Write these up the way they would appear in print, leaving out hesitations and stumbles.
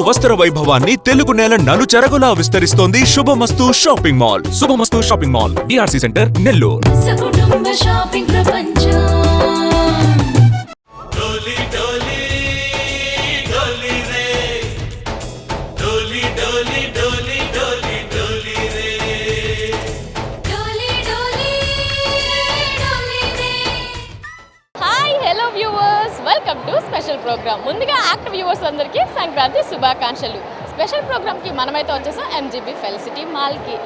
వస్త్ర వైభవాన్ని తెలుగు నేల నలుచెరగులా విస్తరిస్తోంది Shubhamasthu shopping mall. Shubhamasthu shopping mall, DRC center, Nellore. సకుటుంబ షాపింగ్ ప్రపంచం. Welcome to special program. ముందుగా యాక్టివ్ వ్యూవర్స్ అందరికీ సంక్రాంతి శుభాకాంక్షలు. స్పెషల్ ప్రోగ్రామ్కి మనమైతే వచ్చేసాం ఎంజీబీ ఫెలిసిటీ మాల్కి.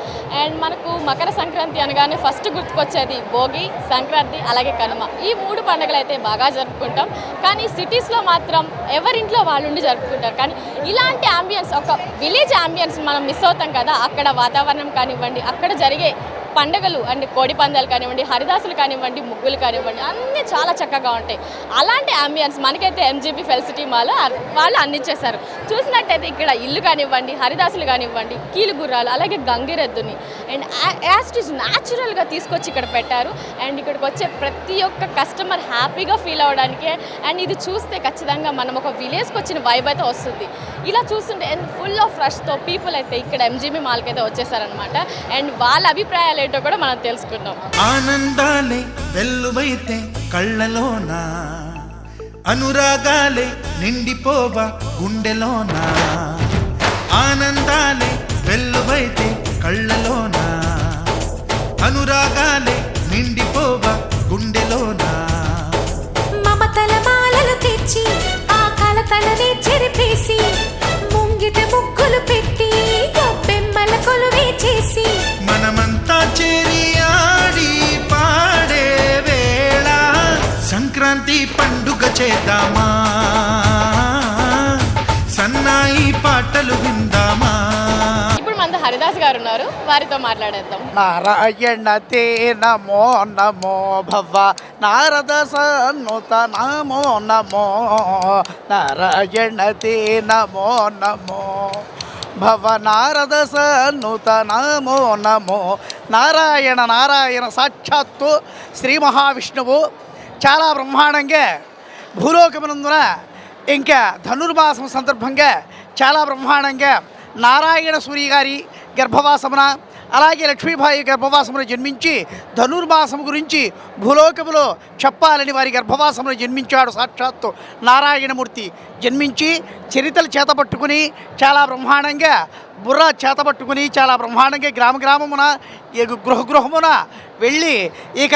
అండ్ మనకు మకర సంక్రాంతి అనగానే ఫస్ట్ గుర్తుకొచ్చేది భోగి, సంక్రాంతి, అలాగే కనుమ. ఈ 3 పండుగలు అయితే బాగా జరుపుకుంటాం. కానీ సిటీస్లో మాత్రం ఎవరింట్లో వాళ్ళుండి జరుపుకుంటారు. కానీ ఇలాంటి అంబియన్స్, ఒక విలేజ్ అంబియన్స్ మనం మిస్ అవుతాం కదా. అక్కడ వాతావరణం కానివ్వండి, అక్కడ జరిగే పండుగలు అంటే కోడి పందాలు కానివ్వండి, హరిదాసులు కానివ్వండి, ముగ్గులు కానివ్వండి, అన్నీ చాలా చక్కగా ఉంటాయి. అలాంటి అంబియన్స్ మనకైతే ఎంజీబీ ఫెలిసిటీ మాల్ వాళ్ళు అందించేశారు. చూసినట్టయితే ఇక్కడ ఇల్లు కానివ్వండి, హరిదాసులు కానివ్వండి, కీలు గుర్రాలు, అలాగే గంగిరెద్దుని అండ్ యాస్టిస్ న్యాచురల్గా తీసుకొచ్చి ఇక్కడ పెట్టారు. అండ్ ఇక్కడికి వచ్చే ప్రతి ఒక్క కస్టమర్ హ్యాపీగా ఫీల్ అవ్వడానికే. అండ్ ఇది చూస్తే ఖచ్చితంగా మనం ఒక విలేజ్కి వచ్చిన వైబ్ అయితే వస్తుంది. ఇలా చూస్తుంటే ఫుల్ ఆఫ్ రష్తో పీపుల్ అయితే ఇక్కడ ఎంజీబీ మాల్కి అయితే వచ్చేసారనమాట. అండ్ వాళ్ళ అభిప్రాయాలు ఏంటో కూడా మనం తెలుసుకున్నాం. ఆనందాలే వెల్లువైతే కళ్ళలోనా, అనురాగాలే నిండిపోవా గుండెలోనా. ఆనందాలే వెల్లువైతే కళ్ళలోనా, అనురాగాలే నిండిపోవా గుండెలోనా. మమతల మాలలు తెచ్చి ఆ కలతలని చెరిపేసి, ముంగిట ముగ్గులు పెట్టి గొప్పెమ్మల కొలువే చేసి, మనమంతా చేరి ఆడి పాడే వేళ సంక్రాంతి పండుగ చేద్దామా, సన్నాయి పాటలు విందామా. ఇప్పుడు మనతో హరిదాస్ గారు ఉన్నారు, వారితో మాట్లాడేద్దాం. నారాయణ తే నమో నమో భవ నారద సన్నుత నమో నమో, నారాయణ తే నమో నమో భవ నారద సన్నుత నమో నమో. నారాయణ నారాయణ సాక్షాత్తు శ్రీ మహావిష్ణువు చాలా బ్రహ్మాండంగా భూలోకమునందున ఇంకా ధనుర్మాసం సందర్భంగా చాలా బ్రహ్మాండంగా నారాయణ సూర్య గారి గర్భవాసమున, అలాగే లక్ష్మీబాయి గర్భవాసమును జన్మించి ధనుర్మాసం గురించి భూలోకములో చెప్పాలని వారి గర్భవాసమును జన్మించాడు సాక్షాత్తు నారాయణమూర్తి. జన్మించి చరితలు చేతపట్టుకుని చాలా బ్రహ్మాండంగా బుర్ర చేతపట్టుకుని చాలా బ్రహ్మాండంగా గ్రామమున గృహమున వెళ్ళి ఇక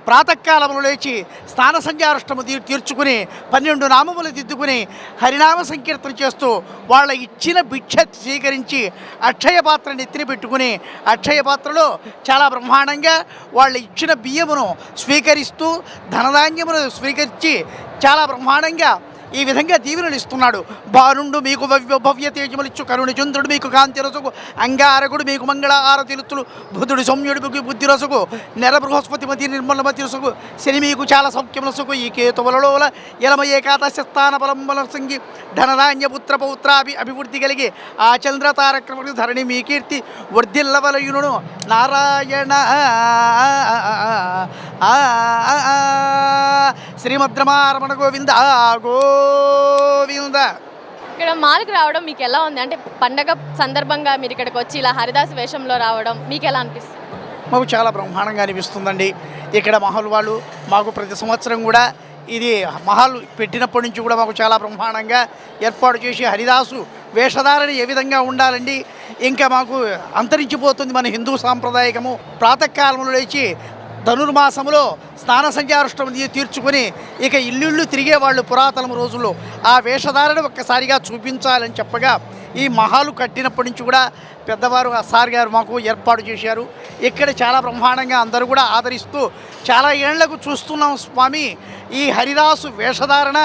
ప్రాతకాలములు లేచి స్నాన సంధ్యారుష్టము తీర్చుకుని 12 నామములు దిద్దుకుని హరినామ సంకీర్తన చేస్తూ వాళ్ళ ఇచ్చిన భిక్ష స్వీకరించి అక్షయ పాత్రని ఎత్తిన పెట్టుకుని అక్షయ పాత్రలో చాలా బ్రహ్మాండంగా వాళ్ళ ఇచ్చిన బియ్యమును స్వీకరిస్తూ ధనధాన్యమును స్వీకరించి చాలా బ్రహ్మాండంగా ఈ విధంగా దీవెనలు ఇస్తున్నాడు. బారుండు మీకు భవ్య తేజములిచ్చు, కరుణ చంద్రుడు మీకు కాంతి రసకు, అంగారకుడు మీకు మంగళ ఆరతిలుతులు, బుధుడు సౌమ్యుడు మీకు బుద్ధి రసకు, నెల బృహస్పతి మతి నిర్మలమతి రసకు, శని మీకు చాలా సౌఖ్యం రసకు, ఈ కేతువలలోల ఎలమ ఏకాదశ స్థాన బలంబల సంగి, ధనధాన్య పుత్ర పౌత్రాభి అభివృద్ధి కలిగి ఆ చంద్ర తారక్రమ ధరణి మీ కీర్తి వర్ధిల్లవలయును. నారాయణ శ్రీమద్రమారమణ గోవింద గోవింద. ఇక్కడ మాల్కి రావడం మీకు ఎలా ఉంది? అంటే పండగ సందర్భంగా మీరు ఇక్కడికి వచ్చి ఇలా హరిదాస్ వేషంలో రావడం మీకు ఎలా అనిపిస్తుంది? మాకు చాలా బ్రహ్మాండంగా అనిపిస్తుందండి. ఇక్కడ మహల్ వాళ్ళు మాకు ప్రతి సంవత్సరం కూడా ఇది మహల్ పెట్టినప్పటి నుంచి కూడా మాకు చాలా బ్రహ్మాండంగా ఏర్పాటు చేసి హరిదాసు వేషధారణ ఏ విధంగా ఉండాలండి. ఇంకా మాకు అంతరించిపోతుంది మన హిందూ సాంప్రదాయకము. ప్రాతకాలంలో లేచి ధనుర్మాసంలో స్నాన సంధ్యారుష్టం తీర్చుకొని ఇక ఇల్లు తిరిగేవాళ్ళు పురాతన రోజుల్లో ఆ వేషధారణ ఒక్కసారిగా చూపించాలని చెప్పగా ఈ మహాలు కట్టినప్పటి నుంచి కూడా పెద్దవారు సార్ గారు మాకు ఏర్పాటు చేశారు. ఇక్కడ చాలా బ్రహ్మాండంగా అందరూ కూడా ఆదరిస్తూ చాలా ఏళ్లకు చూస్తున్నాం స్వామి ఈ హరిదాసు వేషధారణ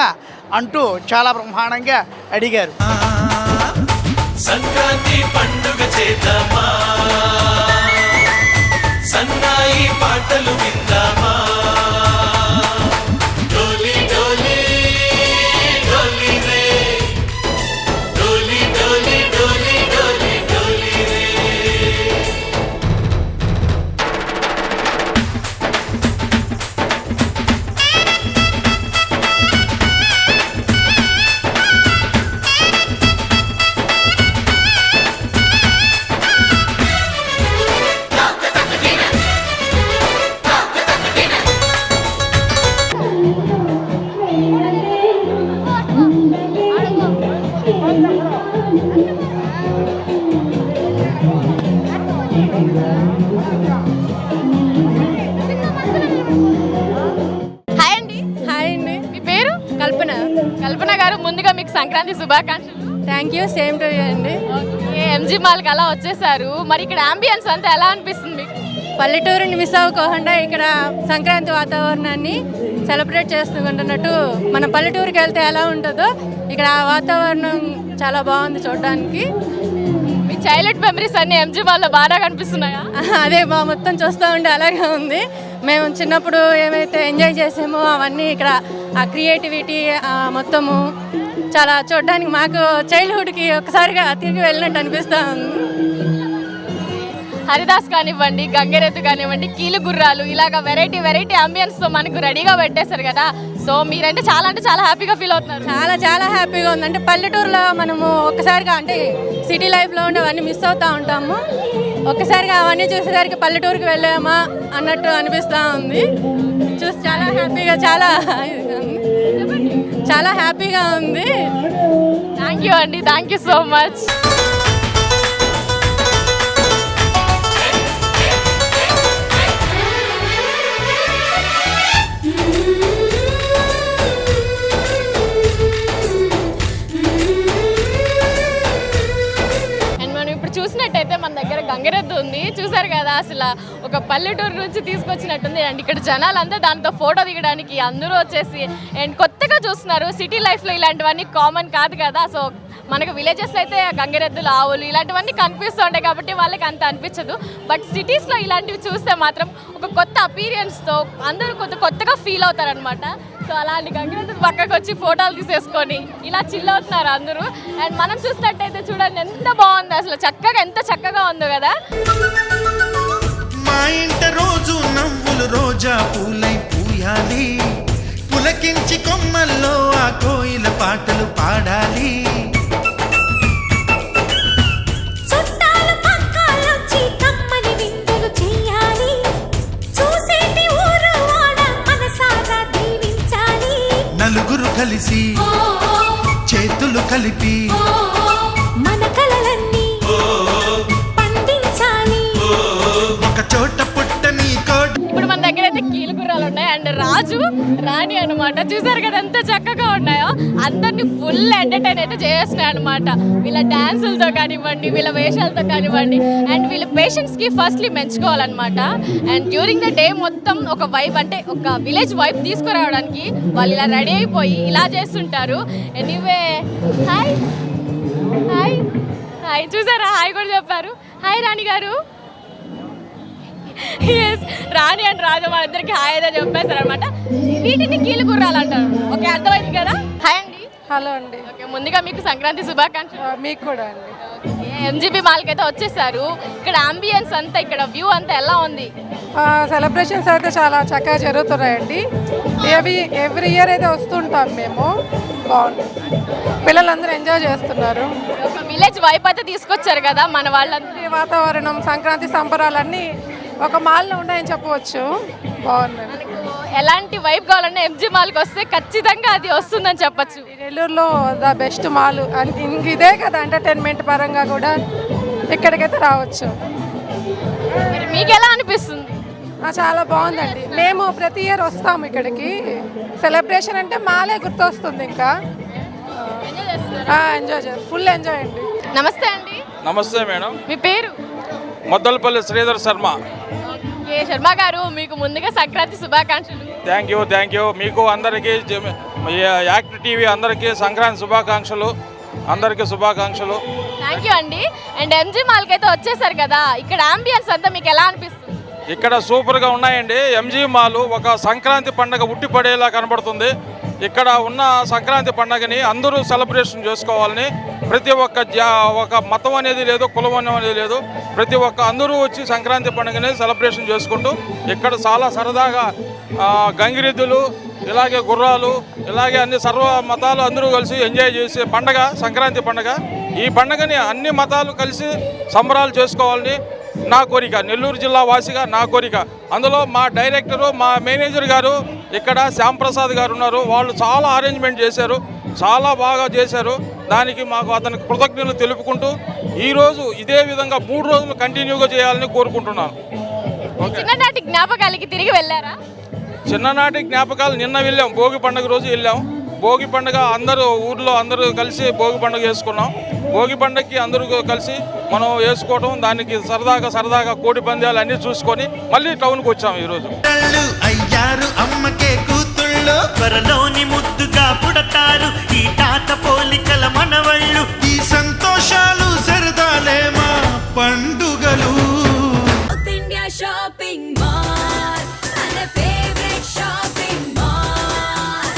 అంటూ చాలా బ్రహ్మాండంగా అడిగారు. సంక్రాంతి పండుగ చేద్దామా, సన్నాయి పాటలు విందామా. డోలి డోలి డోలి రే, డోలి డోలి డోలి డోలి డోలి రే. సంక్రాంతి శుభాకాంక్షలు. Thank you, same to you అండి. ఎంజీ మాల్కి అలా వచ్చేసారు, మరి ఇక్కడ అంబియన్స్ అంతా ఎలా అనిపిస్తుంది మీకు? పల్లెటూరుని మిస్ అవ్వకుండా ఇక్కడ సంక్రాంతి వాతావరణాన్ని సెలబ్రేట్ చేసుకుంటున్నట్టు మన పల్లెటూరుకి వెళ్తే ఎలా ఉంటుందో ఇక్కడ ఆ వాతావరణం చాలా బాగుంది చూడడానికి. మీ చైల్డ్హుడ్ మెమరీస్ అన్ని ఎంజీ మాల్లో బాగా కనిపిస్తున్నాయా? అదే మా మొత్తం చూస్తూ ఉంటే అలాగే ఉంది. మేము చిన్నప్పుడు ఏమైతే ఎంజాయ్ చేసామో అవన్నీ ఇక్కడ ఆ క్రియేటివిటీ మొత్తము చాలా చూడడానికి మాకు చైల్డ్హుడ్కి ఒకసారిగా తిరిగి వెళ్ళినట్టు అనిపిస్తూ ఉంది. హరిదాస్ కానివ్వండి, గంగరెద్దు కానివ్వండి, కీలు గుర్రాలు ఇలాగ వెరైటీ వెరైటీ అంబియన్స్తో మనకు రెడీగా పెట్టేశారు కదా. సో మీరంటే చాలా హ్యాపీగా ఫీల్ అవుతున్నారు. చాలా హ్యాపీగా ఉంది. అంటే పల్లెటూరులో మనము ఒక్కసారిగా అంటే సిటీ లైఫ్లో ఉండే అవన్నీ మిస్ అవుతూ ఉంటాము. ఒక్కసారిగా అవన్నీ చూసేసరికి పల్లెటూరుకి వెళ్ళామా అన్నట్టు అనిపిస్తూ ఉంది. చూసి చాలా హ్యాపీగా ఉంది. థ్యాంక్ యూ అండి, థ్యాంక్ యూ సో మచ్. చూసినట్టయితే మన దగ్గర గంగరెద్దు ఉంది, చూసారు కదా. అసలు ఒక పల్లెటూరు నుంచి తీసుకొచ్చినట్టుంది. అండ్ ఇక్కడ జనాలంతా దాంతో ఫోటో దిగడానికి అందరూ వచ్చేసి అండ్ కొత్తగా చూస్తున్నారు. సిటీ లైఫ్లో ఇలాంటివన్నీ కామన్ కాదు కదా. సో మనకు విలేజెస్లో అయితే గంగరెద్దులు, ఆవులు ఇలాంటివన్నీ కనిపిస్తూ ఉంటాయి కాబట్టి వాళ్ళకి అంత అనిపించదు. బట్ సిటీస్లో ఇలాంటివి చూస్తే మాత్రం ఒక కొత్త అపీరియన్స్తో అందరూ కొత్తగా ఫీల్ అవుతారనమాట. సో అలాంటి గంగరెద్దు పక్కకు వచ్చి ఫోటోలు తీసేసుకొని ఇలా చిల్ అవుతున్నారు అందరూ. అండ్ మనం చూసినట్టయితే చూడండి ఎంత బాగుంది, అసలు ఎంత చక్కగా ఉందో కదా. మా ఇంట రోజు నవ్వులు రోజా పూలై పూయాలి, పులకించి కొమ్మల్లో ఆ కోయిల పాటలు పాడాలి. చుట్టాలు పక్కాలొచ్చి కమ్మని విందులు చేయాలి, చూసేటి ఊరు వాడ మనసారా దీవించాలి. నలుగురు కలిసి చేతులు కలిపి మన కలలన్నీ పండించాలి. ఒక చోట పుట్టని కోట. ఇప్పుడు మన దగ్గర అయితే కీలు గుర్రాలు ఉన్నాయి అండ్ రాజు రాణి అనమాట. చూసారు కదా ఎంత చక్కగా ఉన్నాయో. అందరినీ ఫుల్ ఎంటర్టైన్ అయితే చేస్తున్నాయి అనమాట. వీళ్ళ డాన్సులతో కానివ్వండి, వీళ్ళ వేషాలతో కానివ్వండి. అండ్ వీళ్ళ పేషెంట్స్కి ఫస్ట్లీ మెచ్చుకోవాలన్నమాట. అండ్ డ్యూరింగ్ ద డే మొత్తం ఒక వైబ్, అంటే ఒక విలేజ్ వైబ్ తీసుకురావడానికి వాళ్ళు ఇలా రెడీ అయిపోయి ఇలా చేస్తుంటారు. ఎనీవే హాయ్ హాయ్ హాయ్, చూసారా హాయ్ కూడా చెప్పారు. హాయ్ రాణి గారు. ఎస్, రాణి అండ్ రాజు మా ఇద్దరికి హాయ్ అయితే చెప్పేశారు అనమాట. వీటిని కీలు గుర్రాలు అంటారు. ఓకే, అర్థమైంది కదా. హాయ్ అండి. హలో అండి. ఓకే, ముందుగా మీకు సంక్రాంతి శుభాకాంక్షలు. మీకు కూడా అండి. ఎంజీబీ మాల్కి అయితే వచ్చేసారు. ఇక్కడ అంబియన్స్ అంతా, ఇక్కడ వ్యూ అంతా ఎలా ఉంది? సెలబ్రేషన్స్ అయితే చాలా చక్కగా జరుగుతున్నాయండి. ఎవ్రీ ఇయర్ అయితే వస్తుంటాం మేము. బాగుంది, పిల్లలందరూ ఎంజాయ్ చేస్తున్నారు. ఒక విలేజ్ వైపు అయితే తీసుకొచ్చారు కదా మన వాళ్ళందరూ. ఈ వాతావరణం, సంక్రాంతి సంబరాలన్నీ ఒక మాల్లో ఉన్నాయని చెప్పవచ్చు. బాగుంది. ఎలాంటి వైబ్ కావాలన్నా ఎంజీ మాల్కి వస్తే ఖచ్చితంగా అది వస్తుందని చెప్పచ్చు. నెల్లూరులో ద బెస్ట్ మాల్. ఇంక ఇదే కదా ఎంటర్టైన్మెంట్ పరంగా కూడా ఇక్కడికైతే రావచ్చు. మీకు ఎలా అనిపిస్తుంది? చాలా బాగుందండి. మేము ప్రతి ఇయర్ వస్తాము ఇక్కడికి. సెలబ్రేషన్ అంటే మాలే గుర్తొస్తుంది. ఇంకా ఎంజాయ్ చేయాలి, ఫుల్ ఎంజాయ్ అండి. నమస్తే అండి. నమస్తే మేడం. మీ పేరు? మొద్దలపల్లి శ్రీధర్ శర్మ. ఓకే శర్మ గారు, మీకు ముందుగా సంక్రాంతి శుభాకాంక్షలు. Thank you. మీకు అందరికీ, యాక్ట్ టీవీ అందరికీ సంక్రాంతి శుభాకాంక్షలు. థ్యాంక్ యూ అండి. అండ్ ఎంజీ మాల్కి అయితే వచ్చేసారు కదా, ఇక్కడ అంబియన్స్ అంతా మీకు ఎలా అనిపిస్తుంది? ఇక్కడ సూపర్గా ఉన్నాయండి. ఎంజీ మాల్ ఒక సంక్రాంతి పండగ ఉట్టిపడేలా కనబడుతుంది. ఇక్కడ ఉన్న సంక్రాంతి పండగని అందరూ సెలబ్రేషన్ చేసుకోవాలని, ప్రతి ఒక్క మతం అనేది లేదు, కులం అనేది లేదు, ప్రతి ఒక్క అందరూ వచ్చి సంక్రాంతి పండుగని సెలబ్రేషన్ చేసుకుంటూ ఇక్కడ చాలా సరదాగా గంగిరెద్దులు, ఇలాగే గుర్రాలు, ఇలాగే అన్ని సర్వ మతాలు అందరూ కలిసి ఎంజాయ్ చేసే పండగ సంక్రాంతి పండగ. ఈ పండగని అన్ని మతాలు కలిసి సంబరాలు చేసుకోవాలని నా కోరిక, నెల్లూరు జిల్లా వాసిగా నా కోరిక. అందులో మా డైరెక్టరు, మా మేనేజర్ గారు ఇక్కడ శ్యాంప్రసాద్ గారు ఉన్నారు. వాళ్ళు చాలా అరేంజ్మెంట్ చేశారు, చాలా బాగా చేశారు. దానికి మాకు అతనికి కృతజ్ఞతలు తెలుపుకుంటూ ఈరోజు ఇదే విధంగా 3 రోజులు కంటిన్యూగా చేయాలని కోరుకుంటున్నాను. చిన్ననాటి జ్ఞాపకాలకి తిరిగి వెళ్ళారా? చిన్ననాటి జ్ఞాపకాలు నిన్న వెళ్ళాం, భోగి పండుగ రోజు వెళ్ళాం. భోగి పండుగ అందరూ ఊర్లో అందరూ కలిసి భోగి పండుగ చేసుకున్నాం. భోగి పండుగకి అందరూ కలిసి మనం వేసుకోవడం, దానికి సరదాగా కోడి పందాలు అన్నీ చూసుకొని మళ్ళీ టౌన్కి వచ్చాము ఈరోజు. అయ్యారు అమ్మకే కూతుళ్ళు, త్వరలోని ముద్దుగా పుడతారు ఈ తాత పోలికల మనవళ్ళు. ఈ సంతోషాలు సరదాలే మా పండుగలు. సౌత్ ఇండియా షాపింగ్ మాల్ మన favourite shopping mall.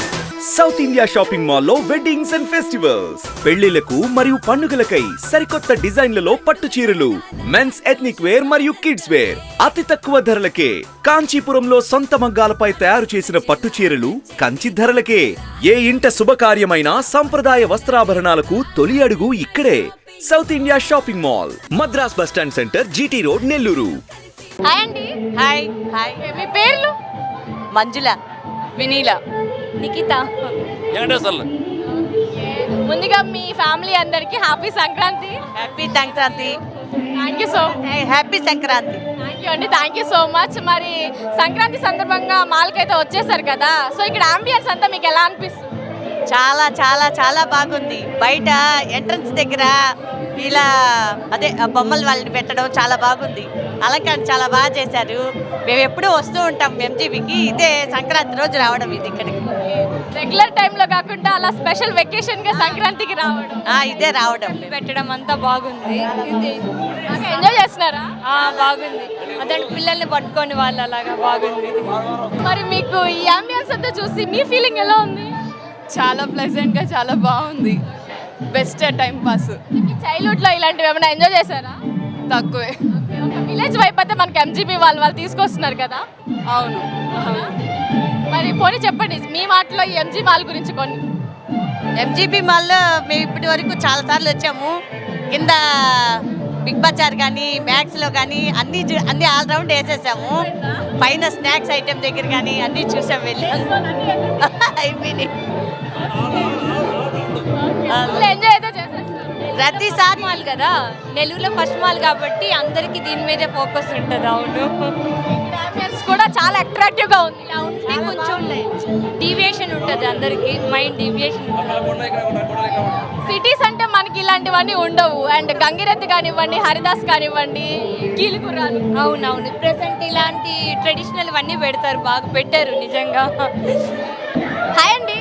South India shopping మాల్లో వెడ్డింగ్స్ అండ్ ఫెస్టివల్స్, పెళ్లిలకు మరియు పండుగలకై సరికొత్త డిజైన్లలో పట్టు చీరలు, మెన్స్ ఎథ్నిక్ వేర్ మరియు కిడ్స్ వేర్ అతి తక్కువ ధరలకే. కాంచీపురంలో సొంత మగ్గాలపై తయారు చేసిన పట్టు చీరలు కంచి ధరలకే. ఏ ఇంట శుభకార్యమైన సంప్రదాయ వస్త్రాభరణాలకు తొలి అడుగు ఇక్కడే. South India shopping mall, Madras bus stand center, GT road, Nellore. Hi అండి. Hi hi. మీ పేర్లు? మంజుల, వినీల, నిఖిత. ముందుగా మీ ఫ్యామిలీ అందరికి happy Sankranti. Happy Sankranti. Thank you so happy Sankranti. Thank you అండి, థ్యాంక్ యూ సో మచ్. మరి సంక్రాంతి సందర్భంగా మాల్కి అయితే వచ్చేసారు కదా, సో ఇక్కడ అంబియన్స్ అంతా మీకు ఎలా అనిపిస్తుంది? చాలా చాలా చాలా బాగుంది. బయట ఎంట్రన్స్ దగ్గర ఇలా అదే బొమ్మలు వాళ్ళని పెట్టడం చాలా బాగుంది. అలంకరణ చాలా బాగా చేశారు. మేము ఎప్పుడూ వస్తూ ఉంటాం ఎంజీబీకి. ఇదే సంక్రాంతి రోజు రావడం ఇది ఇక్కడికి. రెగ్యులర్ టైంలో కాకుండా అలా స్పెషల్ వెకేషన్గా సంక్రాంతికి రావడం, ఇదే రావడం పెట్టడం అంతా బాగుంది. ఎంజాయ్ చేస్తున్నారా? బాగుంది. అదే పిల్లల్ని పట్టుకొని వాళ్ళు అలాగా బాగుంది. మరి మీకు ఈ అంబియన్స్ అంతా చూసి మీ ఫీలింగ్ ఎలా ఉంది? చాలా ప్లెజెంట్గా చాలా బాగుంది. Best time pass. మీ చైల్డ్హుడ్లో ఇలాంటివి ఏమైనా ఎంజాయ్ చేశారా? తక్కువే. విలేజ్ వైపు అయితే మనకి ఎంజీబీ వాళ్ళు తీసుకొస్తున్నారు కదా. అవును. మరి పోనీ చెప్పండి మీ మాటలో ఈ ఎంజీ మాల్ గురించి కొన్ని. ఎంజీబీ మాల్లో మేము ఇప్పటి వరకు చాలా సార్లు వచ్చాము. కింద బిగ్ బజార్ కానీ మ్యాక్స్లో కానీ అన్ని ఆల్రౌండ్ వేసేసాము. పైన స్నాక్స్ ఐటెం దగ్గర కానీ అన్నీ చూసాం వెళ్ళి. అయిపోయినాయి. ఎంజాయ్ అయితే చేసేస్తారు ప్రతిసారి మాల్ కదా, నెల్లూరులో ఫస్ట్ మాల్ కాబట్టి అందరికి దీని మీదే ఫోకస్ ఉంటుంది. అవును. అంబియన్స్ కూడా చాలా అట్రాక్టివ్ గా ఉంది. ఇలా ఉంటే కొంచెం డీవియేషన్ ఉంటుంది, అందరికి మైండ్ డీవియేషన్ ఉంటుంది. సిటీస్ అంటే మనకి ఇలాంటివన్నీ ఉండవు. అండ్ గంగిరెద్దు కానివ్వండి, హరిదాస్ కానివ్వండి, కీలుగుర్రాలు. అవునవును. ప్రెసెంట్ ఇలాంటి ట్రెడిషనల్ అన్నీ పెడతారు, బాగా పెట్టారు నిజంగా. హాయ్ అండి.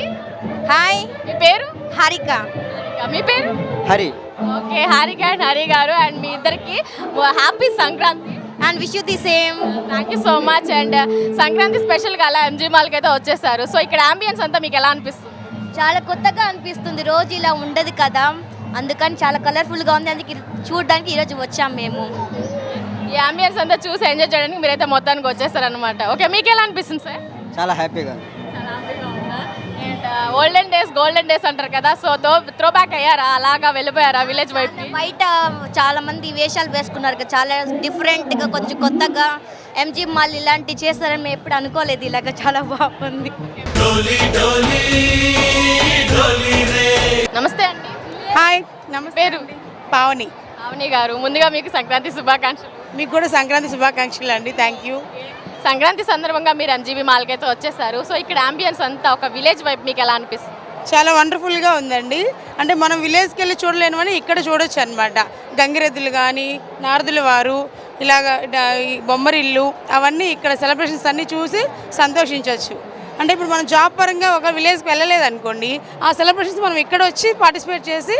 హాయ్. మీ పేరు? హారిక. మీ పేరు? హరి. ఓకే, హారిక అండ్ హరి గారు. అండ్ మీ ఇద్దరికి happy Sankranti. And wish you the same. Thank you so much. And Sankranti స్పెషల్గా అలా ఎంజీ మాల్కి అయితే వచ్చేసారు. సో ఇక్కడ అంబియన్స్ అంతా మీకు ఎలా అనిపిస్తుంది? చాలా కొత్తగా అనిపిస్తుంది. రోజు ఇలా ఉండదు కదా, అందుకని చాలా కలర్ఫుల్గా ఉంది. అందుకే చూడడానికి ఈరోజు వచ్చాం మేము. ఈ అంబియన్స్ అంతా చూసి ఎంజాయ్ చేయడానికి మీరైతే మొత్తానికి వచ్చేసారనమాట. ఓకే, మీకు ఎలా అనిపిస్తుంది సార్? చాలా హ్యాపీగా. And olden days golden days అంటారు కదా, సో త్రో బ్యాక్ అయ్యారా? అలాగా వెళ్ళిపోయారా విలేజ్ వైపు? బయట చాలా మంది వేషాలు వేసుకున్నారు కదా, చాలా డిఫరెంట్గా కొంచెం కొత్తగా ఎంజీ మాల్ ఇలాంటివి చేస్తారని మేము ఎప్పుడు అనుకోలేదు. ఇలాగ చాలా బాగుంది. నమస్తే అండి. హాయ్. నమస్తే. పేరు? పావని. పావని గారు, ముందుగా మీకు సంక్రాంతి శుభాకాంక్షలు. మీకు కూడా సంక్రాంతి శుభాకాంక్షలు అండి. Thank you. సంక్రాంతి సందర్భంగా మీరు ఎంజీబీ మాల్కి అయితే వచ్చేసారు. సో ఇక్కడ అంబియన్స్ అంతా ఒక విలేజ్ వైపు మీకు ఎలా అనిపిస్తుంది? చాలా వండర్ఫుల్గా ఉందండి. అంటే మనం విలేజ్కి వెళ్ళి చూడలేనివని ఇక్కడ చూడొచ్చు అనమాట. గంగిరెద్దులు కానీ, నారదుల వారు, ఇలాగ ఈ బొమ్మరిల్లు, అవన్నీ ఇక్కడ సెలబ్రేషన్స్ అన్నీ చూసి సంతోషించవచ్చు. అంటే ఇప్పుడు మనం జాబ్ పరంగా ఒక విలేజ్కి వెళ్ళలేదు అనుకోండి, ఆ సెలబ్రేషన్స్ మనం ఇక్కడ వచ్చి పార్టిసిపేట్ చేసి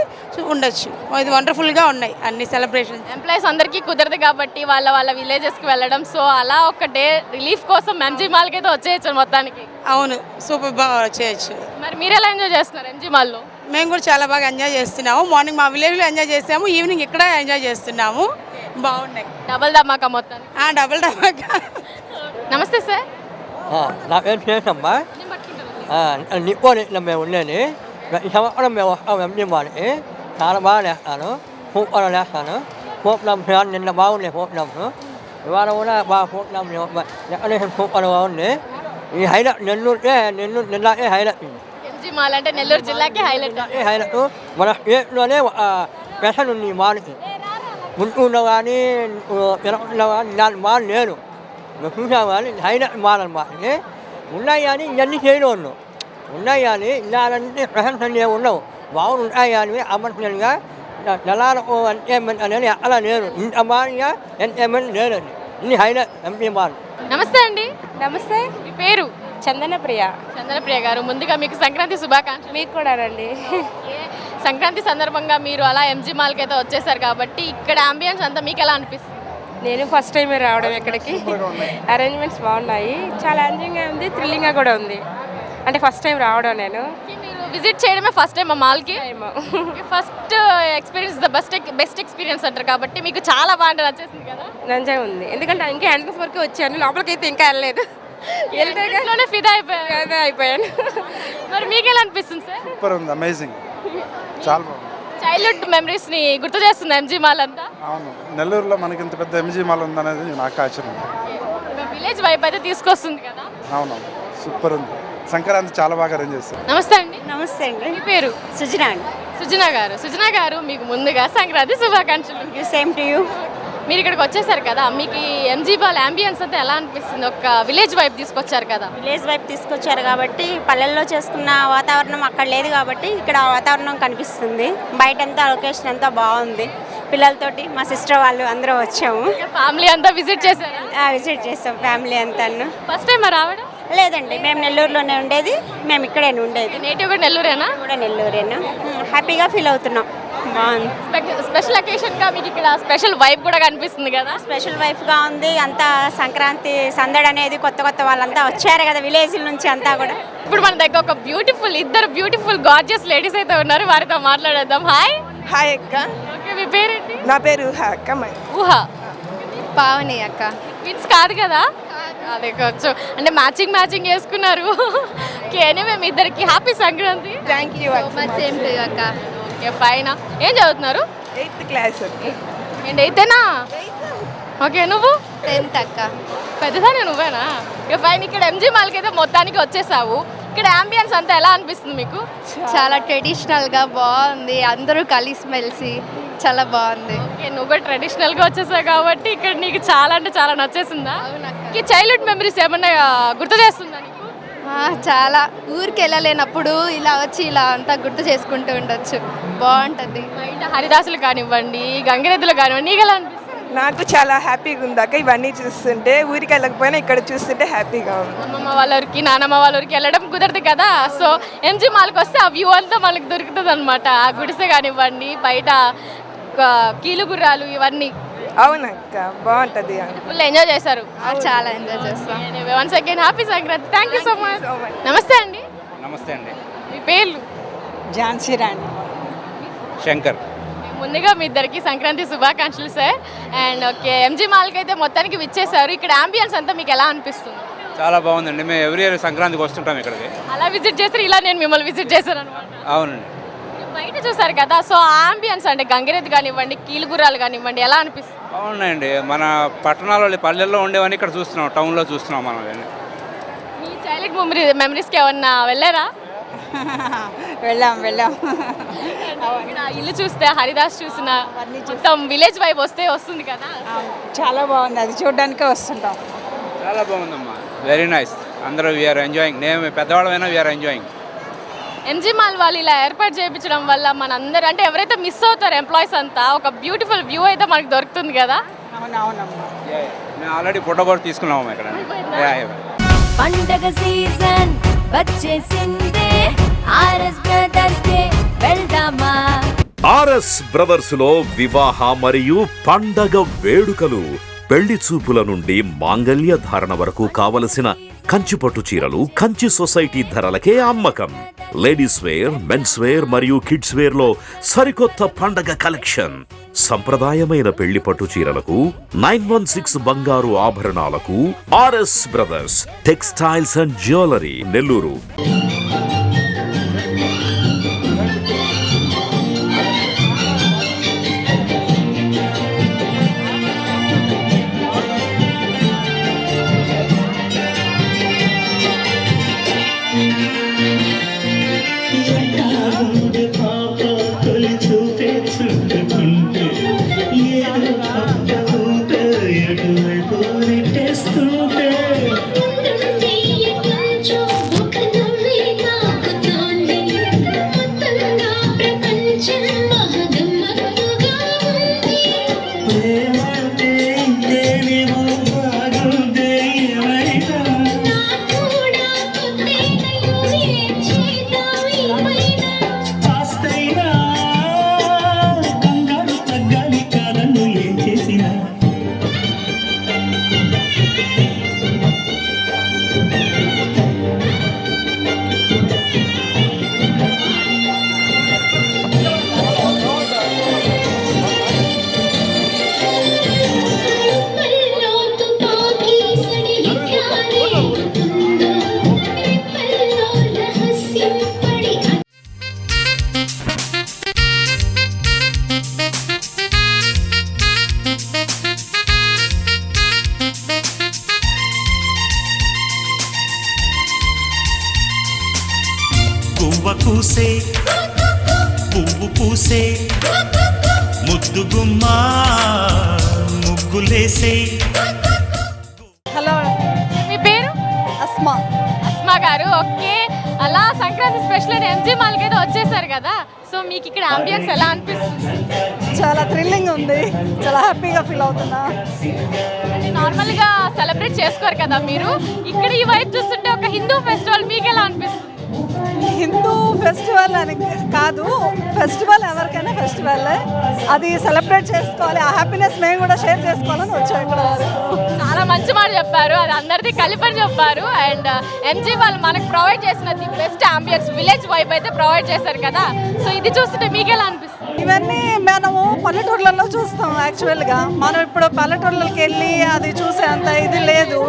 ఉండొచ్చు. ఇది వండర్ఫుల్గా ఉన్నాయి అన్ని సెలబ్రేషన్స్. ఎంప్లాయీస్ అందరికీ కుదరదు కాబట్టి వాళ్ళ విలేజెస్కి వెళ్ళడం, సో అలా ఒక డే రిలీఫ్ కోసం ఎంజీ మాల్కి అయితే వచ్చేయచ్చు మొత్తానికి. అవును, సూపర్ బాగా చేయొచ్చు. మరి మీరు ఎలా ఎంజాయ్ చేస్తున్నారు ఎంజీ మాల్లో? మేము కూడా చాలా బాగా ఎంజాయ్ చేస్తున్నాము. మార్నింగ్ మా విలేజ్లో ఎంజాయ్ చేసాము, ఈవినింగ్ ఇక్కడ ఎంజాయ్ చేస్తున్నాము. బాగున్నాయి. డబల్ ధమాకా మొత్తానికి. డబుల్ డబాకా. నమస్తే సార్. నా పేరు చేసమ్మా. నిప్పోని మేము ఉండేది. ప్రతి సంవత్సరం మేము వస్తాం ఎంజీ మాల్కి. చాలా బాగా చేస్తాను, సూపర్గా చేస్తాను. ప్రోగ్రామ్స్ నిన్న బాగున్నాయి ప్రోగ్రామ్స్. ఇవాళ కూడా బాగా ప్రోగ్రామ్ డెకరేషన్ సూపర్గా ఉంది. ఈ హైలైట్ నెల్లూరుకే నిన్నకే హైలైట్. ఎంజీ మాల్ అంటే నెల్లూరు జిల్లాకి హైలైట్. హైలైట్ మన స్టేట్లోనే స్పెషల్ ఉంది ఈ మాల్కి. గుంటూరులో కానీ తిరుపతిలో కానీ ఇలాంటి మాల్ లేదు. చూసాము కానీ హైలైట్ మాల్ అన్నమాట. ఉన్నాయి కానీ ఇవన్నీ చేయడం ఉన్నాయి కానీ ఇలాంటి ప్రశంసలు ఏమి ఉండవు. బాగుంటాయి కానీ అమర్షణగా జనాలకు ఎంటర్టైన్మెంట్ అనేది అలా లేదు. ఇంత బాగా ఎంటర్టైన్మెంట్ లేదండి. ఇన్ని హైలైట్ ఎంపీ మాల్. నమస్తే అండి. నమస్తే, మీ పేరు? చందనప్రియ. చంద్రప్రియ గారు, ముందుగా మీకు సంక్రాంతి శుభాకాంక్షలు. మీకు కూడానండి. సంక్రాంతి సందర్భంగా మీరు అలా ఎంజీ మాల్కి అయితే వచ్చేసారు కాబట్టి ఇక్కడ అంబియన్స్ అంతా మీకు ఎలా అనిపిస్తుంది? నేను ఫస్ట్ టైం రావడం ఇక్కడికి. అరేంజ్మెంట్స్ బాగున్నాయి, చాలా ఎంజాయింగ్గా ఉంది, థ్రిల్లింగ్గా కూడా ఉంది. అంటే ఫస్ట్ టైం రావడం నేను. మీరు విజిట్ చేయడమే ఫస్ట్ టైం ఆ మాల్కి? First experience the best experience అంటారు కాబట్టి మీకు చాలా బాగా నచ్చేసింది కదా? మంచిగా ఉంది, ఎందుకంటే ఇంకా ఎంట్రన్స్ వరకు వచ్చాను, లోపలికి అయితే ఇంకా వెళ్ళలేదు. వెళ్తేనే ఫిదా అయిపోయాను. మరి మీకు ఎలా అనిపిస్తుంది సార్? సూపర్ ఉంది, అమేజింగ్, చాలా బాగుంది. చైల్డ్హుడ్ మెమరీస్ని గుర్తు చేస్తుంది ఎంజీ మాల్ అంతా. అవును, నెల్లూరులో మనకి ఇంత పెద్ద ఎంజీ మాల్ ఉందనేది నాకు ఆశ్చర్యం. విలేజ్ వైపు అయితే తీసుకొస్తుంది కదా? అవును, సూపర్ ఉంది. సంక్రాంతి చాలా బాగా అరేంజ్ చేస్తారు. నమస్తే అండి. నమస్తే అండి. మీ పేరు? సుజనా అండి. సుజనా గారు మీకు ముందుగా సంక్రాంతి శుభాకాంక్షలు. Same to you. మీరు ఇక్కడికి వచ్చేసారు కదా, మీకు ఎంజీ బాల్ అంబియన్స్ అంతా ఎలా అనిపిస్తుంది? ఒక విలేజ్ వైపు తీసుకొచ్చారు కదా? విలేజ్ వైపు తీసుకొచ్చారు కాబట్టి పల్లెల్లో చేసుకున్న వాతావరణం అక్కడ లేదు కాబట్టి ఇక్కడ వాతావరణం కనిపిస్తుంది. బయటంతా లొకేషన్ అంతా బాగుంది. పిల్లలతోటి మా సిస్టర్ వాళ్ళు అందరూ వచ్చాము. ఫ్యామిలీ అంతా విజిట్ చేశారు? విజిట్ చేస్తాం ఫ్యామిలీ అంతాను. ఫస్ట్ టైం రావడం? లేదండి, మేము నెల్లూరులోనే ఉండేది, మేము ఇక్కడే ఉండేది. నేటివ్ కూడా నెల్లూరేనా? కూడా నెల్లూరేనా. హ్యాపీగా ఫీల్ అవుతున్నాం, బాగుంది. స్పెషల్ అకేషన్గా మీకు ఇక్కడ స్పెషల్ వైబ్ కూడా కనిపిస్తుంది కదా? స్పెషల్ వైఫ్గా ఉంది అంతా. సంక్రాంతి సందడి అనేది కొత్త కొత్త వాళ్ళంతా వచ్చారు కదా విలేజ్ నుంచి అంతా కూడా. ఇప్పుడు మన దగ్గర ఒక ఇద్దరు బ్యూటిఫుల్ గార్జియస్ లేడీస్ అయితే ఉన్నారు, వారితో మాట్లాడేద్దాం. హాయ్. హాయ్ అక్క. ఓకే, మీ పేరేంటి? నా పేరు ఊహ అక్క. ఊహ. పావని అక్క. ట్విన్స్ కాదు కదా? అదే కొంచెం అంటే మ్యాచింగ్ వేసుకున్నారు. ఓకే, మేము ఇద్దరికి happy Sankranti. Thank you same to you అక్క. Okay, fine. ఏం చదువుతున్నారు? 8th class. ఏంటి, అయితేనా? ఓకే, నువ్వు? 10th అక్క. పెద్దదాన్ని నువ్వేనా? ఇక ఫైన్. ఇక్కడ ఎంజీ మాల్కి అయితే మొత్తానికి వచ్చేసావు. ఇక్కడ అంబియన్స్ అంతా ఎలా అనిపిస్తుంది మీకు? చాలా ట్రెడిషనల్గా బాగుంది, అందరూ కలిసిమెలిసి చాలా బాగుంది. ఓకే, నువ్వు కూడా ట్రెడిషనల్గా వచ్చేసావు కాబట్టి ఇక్కడ నీకు చాలా అంటే చాలా నచ్చేసిందా? ఈ చైల్డ్హుడ్ మెమరీస్ ఏమన్నా గుర్తు చేస్తుందా నీకు? చాలా. ఊరికి వెళ్ళలేనప్పుడు ఇలా వచ్చి ఇలా అంతా గుర్తు చేసుకుంటూ ఉండొచ్చు, బాగుంటుంది. బయట హరిదాసులు కానివ్వండి, గంగిరెద్దులు కానివ్వండి, నీకు ఎలా అనిపిస్తుంది? నాకు చాలా హ్యాపీగా ఉంది అక్క, ఇవన్నీ చూస్తుంటే. ఊరికి వెళ్ళకపోయినా ఇక్కడ చూస్తుంటే హ్యాపీగా ఉంది. అమ్మమ్మ వాళ్ళ ఊరికి, నానమ్మ వాళ్ళ ఊరికి వెళ్ళడం కుదరదు కదా, సో ఎంజీ మాల్కి వస్తే ఆ వ్యూ అంతా మనకు దొరుకుతుంది అనమాట. ఆ గుడిసె కానివ్వండి, బయట కీలుగుర్రాలు, ఇవన్నీ. అవునక్క, బాగుంటుంది. ఫుల్ ఎంజాయ్ చేశారు? చాలా ఎంజాయ్ చేస్తాం. Once again happy Sankranti. Thank you so much. నమస్తే అండి. నమస్తే అండి. మీ పేర్లు? ఝాన్సీ రాణి. శంకర్. ముందుగా మీ ఇద్దరికి సంక్రాంతి శుభాకాంక్షలు సార్. అండ్ ఓకే, ఎంజీ మాల్కి అయితే మొత్తానికి విచ్చేసారు. ఇక్కడ అంబియన్స్ అంతా మీకు ఎలా అనిపిస్తుంది? చాలా బాగుందండి. మేము ఎవ్రీ ఇయర్ సంక్రాంతికి వస్తుంటాం ఇక్కడికి. అలా విజిట్ చేస్తారు, ఇలా నేను మిమ్మల్ని విజిట్ చేశాను అనమాట. అవునండి. బయట చూసారు కదా, సో ఆ అంబియన్స్ అంటే గంగిరెద్దు కానివ్వండి, కీలుగుర్రాలు కానివ్వండి, ఎలా అనిపిస్తుంది? బాగున్నాయండి. మన పట్టణాల్లో పల్లెల్లో ఉండేవన్నీ ఇక్కడ చూస్తున్నాం, టౌన్లో చూస్తున్నాం మనం. మీ చైల్డ్హుడ్ మెమరీస్కి ఏమన్నా వెళ్ళారా? వెళ్ళాం. ఇక్కడ ఇల్లు చూస్తే హరిదాస్ చూసిన మొత్తం విలేజ్ వైబ్ వస్తుంది కదా? చాలా బాగుంది, అది చూడడానికే వస్తుంటాం. చాలా బాగుందమ్మా, వెరీ నైస్. అందరూ వీఆర్ ఎంజాయింగ్. నేను పెద్దవాళ్ళమైనా వీఆర్ ఎంజాయింగ్. ఎంజీ మాల్ వాళ్ళు ఇలా ఏర్పాటు చేయించడం వల్ల మనందరూ అంటే ఎవరైతే మిస్ అవుతారో ఎంప్లాయీస్ అంతా ఒక బ్యూటిఫుల్ వ్యూ అయితే మనకు దొరుకుతుంది కదా? అవునవునమ్మా. మేము ఆల్రెడీ ఫోటో కూడా తీసుకున్నాము ఇక్కడ. పండగ సీజన్ వచ్చేసిందే, ఆర్ఎస్ బ్రదర్స్ కే వెళ్దామా? ఆర్ఎస్ బ్రదర్స్ లో వివాహ మరియు పండగ వేడుకలు, పెళ్లి చూపుల నుండి మాంగళ్య ధారణ వరకు కావలసిన కంచిపట్టు చీరలు కంచి సొసైటీ ధరలకే అమ్మకం. లేడీస్ వేర్, మెన్స్ వేర్ మరియు కిడ్స్ వేర్ లో సరికొత్త పండగ కలెక్షన్. సంప్రదాయమైన పెళ్లి పట్టు చీరలకు 916 బంగారు ఆభరణాలకు RS brothers textiles and jewellery, Nellore. ముద్దుగుమ్మా ముగ్గులేసే. హలో, మీ పేరు? అస్మా. అస్మా గారు, ఓకే. అలా సంక్రాంతి స్పెషల్ ఎంజీ మాల్కి అయితే వచ్చేసారు కదా, సో మీకు ఇక్కడ అంబియన్స్ ఎలా అనిపిస్తుంది? చాలా థ్రిల్లింగ్ ఉంది, చాలా హ్యాపీగా ఫీల్ అవుతున్నా. అంటే నార్మల్గా సెలబ్రేట్ చేసుకోరు కదా మీరు, ఇక్కడ ఈ వైపు చూస్తుంటే ఒక హిందూ ఫెస్టివల్ మీకు ఎలా అనిపిస్తుంది? హిందూ ఫెస్టివల్ అని కాదు, ఫెస్టివల్ ఎవరికైనా ఫెస్టివల్, అది సెలబ్రేట్ చేసుకోవాలి, ఆ హ్యాపీనెస్ మేము కూడా షేర్ చేసుకోవాలని వచ్చాం ఇక్కడ వరకు. చాలా మంచి మాట చెప్పారు, అది అందరిది కలిపని చెప్పారు. అండ్ ఎంజీ వాళ్ళు మనకు ప్రొవైడ్ చేసిన the best ambience village vibe అయితే ప్రొవైడ్ చేశారు కదా, సో ఇది చూస్తుంటే మీకు ఎలా అనిపిస్తుంది? ఇవన్నీ మనము పల్లెటూర్లలో చూస్తాం. యాక్చువల్గా మనం ఇప్పుడు పల్లెటూర్లకి వెళ్ళి అది చూసే అంత ఇది లేదు,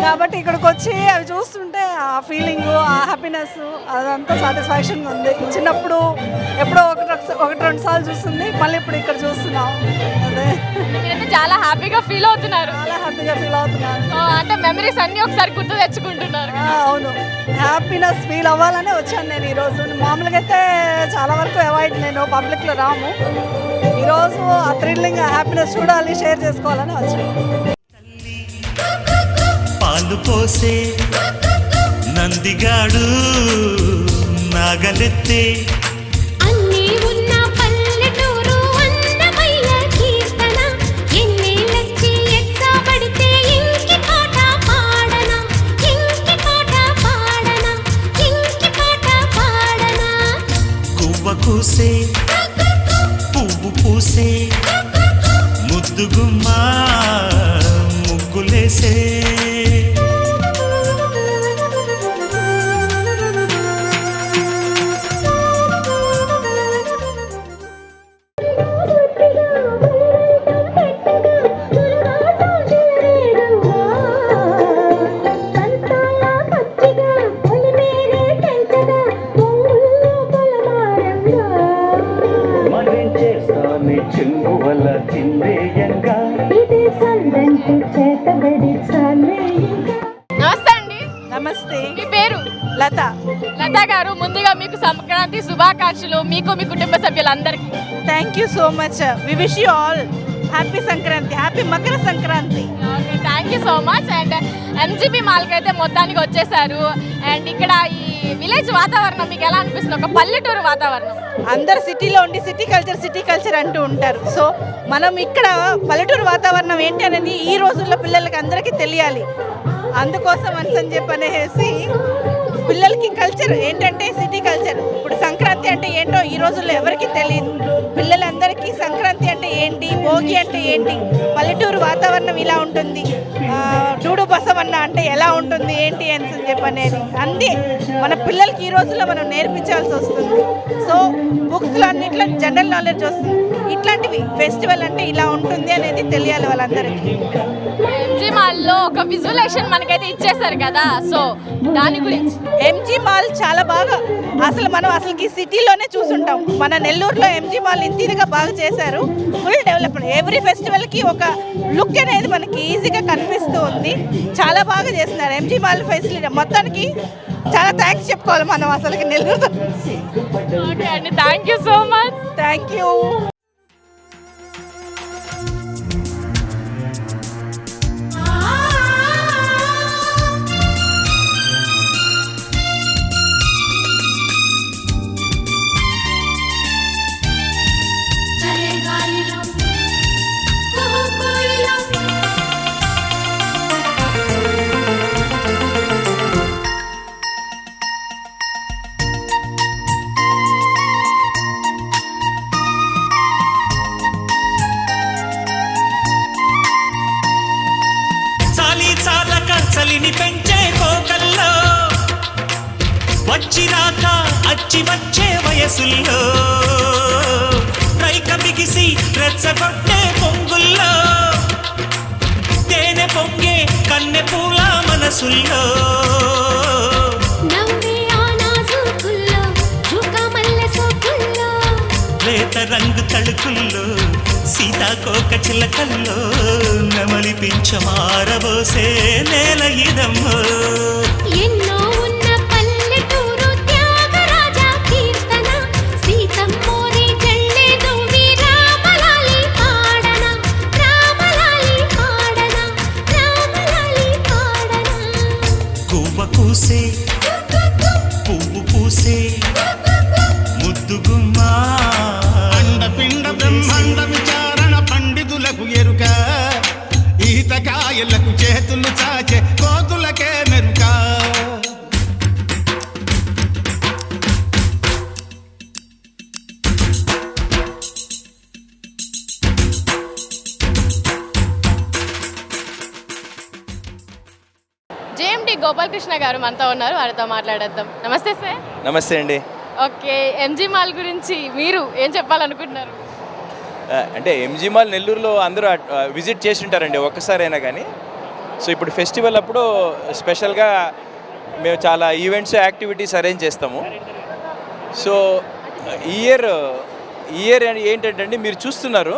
కాబట్టి ఇక్కడికి వచ్చి అవి చూస్తుంటే ఆ ఫీలింగ్, ఆ హ్యాపీనెస్, అదంతా సాటిస్ఫాక్షన్గా ఉంది. చిన్నప్పుడు ఎప్పుడో ఒకటి రెండు సార్లు చూస్తుంది, మళ్ళీ ఇప్పుడు ఇక్కడ చూస్తున్నాం. అదే మీరైతే చాలా హ్యాపీగా ఫీల్ అవుతున్నారు. చాలా హ్యాపీగా ఫీల్ అవుతున్నాను. అంటే మెమరీస్ అన్నీ ఒకసారి గుర్తు తెచ్చుకుంటున్నారు. అవును, హ్యాపీనెస్ ఫీల్ అవ్వాలనే వచ్చాను నేను ఈరోజు. మామూలుగా అయితే చాలా వరకు అవాయిడ్, నేను పబ్లిక్లో రాము. ఈరోజు ఆ థ్రిల్లింగ్, ఆ హ్యాపీనెస్ చూడాలి, షేర్ చేసుకోవాలని వచ్చాను. పాలు పోసే నందిగాడు నాగలెత్తే. అన్నీ ఉన్న పల్లెటూరు అన్నమయ్య కీర్తన, ఎన్నేళ్ళొచ్చి ఎచ్చబడితే ఇంకి పాట పాడనా, ఇంకి పాట పాడనా, ఇంకి పాట పాడనా. గువ్వ కూసే పువ్వు పూసే ముద్దుగుమ్మా ముగ్గులేసే. నమస్తే అండి. నమస్తే, మీ పేరు? లత. లతా గారు, ముందుగా మీకు సంక్రాంతి శుభాకాంక్షలు, మీకు మీ కుటుంబ సభ్యులందరికీ. Thank you so much. We wish you all happy Sankranti, happy Makara Sankranti. Okay, thank you so much. And MGB మాల్కి అయితే మొత్తానికి వచ్చేసారు. అండ్ ఇక్కడ ఈ విలేజ్ వాతావరణం మీకు ఎలా అనిపిస్తుంది? ఒక పల్లెటూరు వాతావరణం. అందరు సిటీలో ఉండి సిటీ కల్చర్ అంటూ ఉంటారు. సో మనం ఇక్కడ పల్లెటూరు వాతావరణం ఏంటి అనేది ఈ రోజుల్లో పిల్లలకి అందరికీ తెలియాలి. అందుకోసం అని చెప్పనేసి పిల్లలకి కల్చర్ ఏంటంటే సిటీ కల్చర్. ఇప్పుడు సంక్రాంతి అంటే ఏంటో ఈ రోజుల్లో ఎవరికి తెలియదు. పిల్లలందరికీ సంక్రాంతి అంటే ఏంటి, భోగి అంటే ఏంటి, పల్లెటూరు వాతావరణం ఇలా ఉంటుంది, డూడు బసవన్న అంటే ఎలా ఉంటుంది ఏంటి అని చెప్పనేది అన్నీ మన పిల్లలకి ఈ రోజుల్లో మనం నేర్పించాల్సి వస్తుంది. సో బుక్స్లో అన్నిట్లో జనరల్ నాలెడ్జ్ వస్తుంది. ఇట్లాంటివి ఫెస్టివల్ అంటే ఇలా ఉంటుంది అనేది తెలియాలి వాళ్ళందరికీ. ఎంజీ మాల్లో ఒక విజువలైజేషన్ మనకైతే ఇచ్చేసారు కదా, సో దాని గురించి. ఎంజీ మాల్ చాలా బాగా, మనం అసలుకి సిటీలోనే చూసుంటాం. మన నెల్లూరులో ఎంజీ మాల్ ఇంతగా బాగా చేశారు. ఫుల్ డెవలప్మెంట్, ఎవ్రీ ఫెస్టివల్కి ఒక లుక్ అనేది మనకి ఈజీగా కనిపిస్తూ ఉంది. చాలా బాగా చేస్తున్నారు ఎంజీ మాల్ ఫెసిలిటీ. మొత్తానికి చాలా థ్యాంక్స్ చెప్పుకోవాలి మనం అసలుకి నెల్లూరు. ఓకే అండి, thank you so much. Thank you. చలిని పెంచే కోకల్లో వచ్చిరాక అచ్చి వచ్చే వయసుల్లో రైక బిగిసి రెచ్చగొట్టే పొంగుల్లో తేనె పొంగే కన్నె పూల మనసుల్లో లేత రంగు తళుకుల్లో సీతాకోక చిలకల్లో నమలిపించమారబోసే నేల ఇదమ్మో. ఎన్నో ఉన్న పల్లెటూరు త్యాగరాజ కీర్తన, సీతమ్మోరి జల్లెదు వీరాబలాల చేతులు చాచే కోతులకే మెరుకా. జేఎండి గోపాలకృష్ణ గారు మనతో ఉన్నారు, వారితో మాట్లాడేద్దాం. నమస్తే సార్. నమస్తే అండి. ఓకే, ఎంజీ మాల్ గురించి మీరు ఏం చెప్పాలనుకుంటున్నారు? అంటే ఎంజీ మాల్ నెల్లూరులో అందరూ విజిట్ చేసి ఉంటారండి ఒక్కసారైనా కానీ. సో ఇప్పుడు ఫెస్టివల్ అప్పుడు స్పెషల్గా మేము చాలా ఈవెంట్స్ యాక్టివిటీస్ అరేంజ్ చేస్తాము. సో ఈ ఇయర్ ఏంటంటే అండి, మీరు చూస్తున్నారు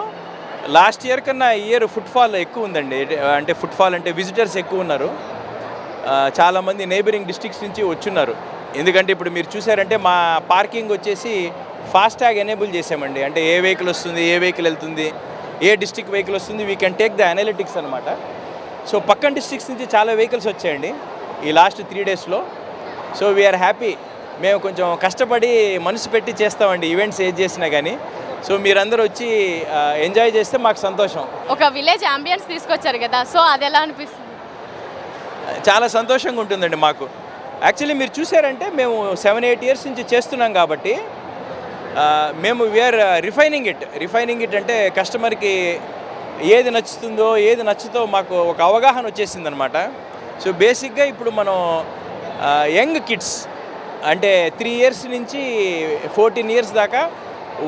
లాస్ట్ ఇయర్ కన్నా ఈ ఇయర్ ఫుట్ఫాల్ ఎక్కువ ఉందండి. అంటే ఫుట్ఫాల్ అంటే విజిటర్స్ ఎక్కువ ఉన్నారు. చాలామంది నైబరింగ్ డిస్ట్రిక్ట్స్ నుంచి వచ్చున్నారు. ఎందుకంటే ఇప్పుడు మీరు చూసారంటే మా పార్కింగ్ వచ్చేసి ఫాస్టాగ్ ఎనేబుల్ చేసామండి. అంటే ఏ వెహికల్ వస్తుంది, ఏ వెహికల్ వెళ్తుంది, ఏ డిస్ట్రిక్ట్ వెహికల్ వస్తుంది, we can take the analytics అనమాట. సో పక్కన డిస్ట్రిక్ట్స్ నుంచి చాలా వెహికల్స్ వచ్చాయండి ఈ లాస్ట్ 3 డేస్లో. So we are happy. మేము కొంచెం కష్టపడి మనసు పెట్టి చేస్తామండి ఈవెంట్స్ ఏది చేసినా కానీ. సో మీరందరూ వచ్చి ఎంజాయ్ చేస్తే మాకు సంతోషం. ఒక విలేజ్ అంబియన్స్ తీసుకొచ్చారు కదా, సో అది ఎలా అనిపిస్తుంది? చాలా సంతోషంగా ఉంటుందండి మాకు. యాక్చువల్లీ మీరు చూసారంటే మేము 7-8 ఇయర్స్ నుంచి చేస్తున్నాం కాబట్టి మేము వీఆర్ రిఫైనింగ్ ఇట్ అంటే కస్టమర్కి ఏది నచ్చుతుందో ఏది నచ్చుతో మాకు ఒక అవగాహన వచ్చేసిందనమాట. సో బేసిక్గా ఇప్పుడు మనం యంగ్ కిడ్స్ అంటే 3 ఇయర్స్ నుంచి 14 ఇయర్స్ దాకా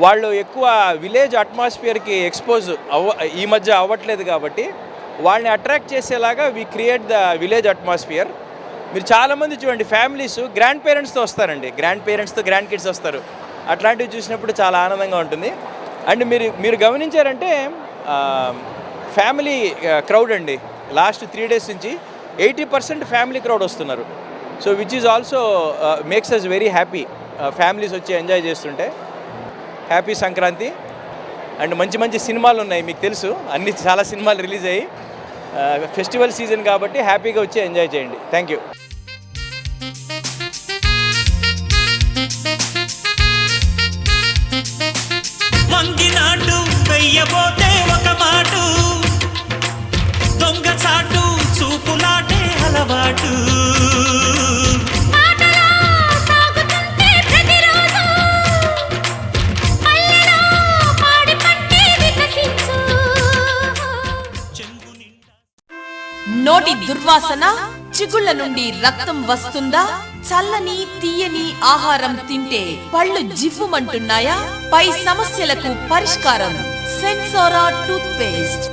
వాళ్ళు ఎక్కువ విలేజ్ అట్మాస్ఫియర్కి ఎక్స్పోజ్ ఈ మధ్య అవ్వట్లేదు కాబట్టి వాళ్ళని అట్రాక్ట్ చేసేలాగా we create the village atmosphere. మీరు చాలామంది చూడండి ఫ్యామిలీస్ గ్రాండ్ పేరెంట్స్తో వస్తారండి, గ్రాండ్ పేరెంట్స్తో గ్రాండ్ కిడ్స్ వస్తారు. అట్లాంటివి చూసినప్పుడు చాలా ఆనందంగా ఉంటుంది. అండ్ మీరు గమనించారంటే ఫ్యామిలీ క్రౌడ్ అండి లాస్ట్ 3 డేస్ నుంచి 80% ఫ్యామిలీ క్రౌడ్ వస్తున్నారు. So which is also makes us very happy. Families వచ్చి ఎంజాయ్ చేస్తుంటే హ్యాపీ సంక్రాంతి. అండ్ మంచి మంచి సినిమాలు ఉన్నాయి, మీకు తెలుసు అన్ని చాలా సినిమాలు రిలీజ్ అయ్యి ఫెస్టివల్ సీజన్ కాబట్టి హ్యాపీగా వచ్చి ఎంజాయ్ చేయండి. Thank you. వంగినాటు వెయ్యబోతే ఒక మాటు, దొంగ చాటు చూపులాటే అలవాటు. నోటి దుర్వాసన, చిగుళ్ళ నుండి రక్తం వస్తుందా? చల్లని తీయని ఆహారం తింటే పళ్ళు జివ్వుమంటున్నాయా? పై సమస్యలకు పరిష్కారం సెన్సోరా టూత్ పేస్ట్.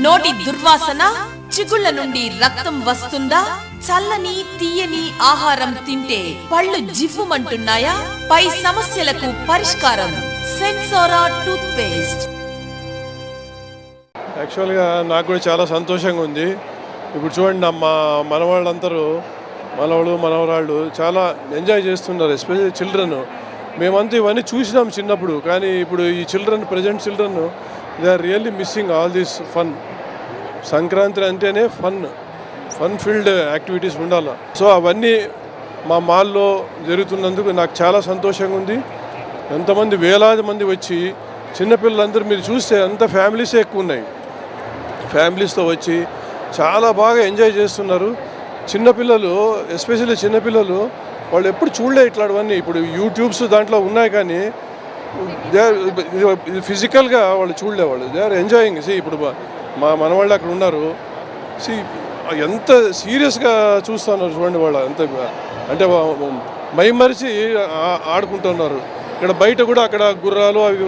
నోటి దుర్వాసన, చిగుళ్ళ నుండి రక్తం వస్తుందా? చల్లని తీయని ఆహారం తింటే పళ్ళు జివ్వుమంటున్నాయా? పై సమస్యలకు పరిష్కారం సెన్సోరా టూత్ పేస్ట్. యాక్చువల్గా నాకు కూడా చాలా సంతోషంగా ఉంది. ఇప్పుడు చూడండి మా మనవాళ్ళందరూ మనవరాళ్ళు చాలా ఎంజాయ్ చేస్తున్నారు, ఎస్పెషల్లీ చిల్డ్రన్. మేమంతా ఇవన్నీ చూసినాం చిన్నప్పుడు, కానీ ఇప్పుడు ఈ present children they are really missing all this fun. Sankranti అంటేనే ఫన్ ఫీల్డ్ యాక్టివిటీస్ ఉండాలి. సో అవన్నీ మా మాల్లో జరుగుతున్నందుకు నాకు చాలా సంతోషంగా ఉంది. ఎంతమంది వేలాది మంది వచ్చి చిన్నపిల్లలందరూ మీరు చూస్తే అంత ఫ్యామిలీసే ఎక్కువ ఉన్నాయి. ఫ్యామిలీస్తో వచ్చి చాలా బాగా ఎంజాయ్ చేస్తున్నారు. చిన్నపిల్లలు ఎస్పెషల్లీ చిన్నపిల్లలు వాళ్ళు ఎప్పుడు చూడలే ఇట్లాంటివన్నీ. ఇప్పుడు యూట్యూబ్స్ దాంట్లో ఉన్నాయి కానీ దే ఆర్ ఫిజికల్గా వాళ్ళు చూడలేవాళ్ళు. They are enjoying. ఇప్పుడు మా మనవాళ్ళు అక్కడ ఉన్నారు. ఎంత సీరియస్గా చూస్తున్నారు చూడండి. వాళ్ళు అంత అంటే మైమరిచి ఆడుకుంటున్నారు. ఇక్కడ బయట కూడా అక్కడ గుర్రాలు అవి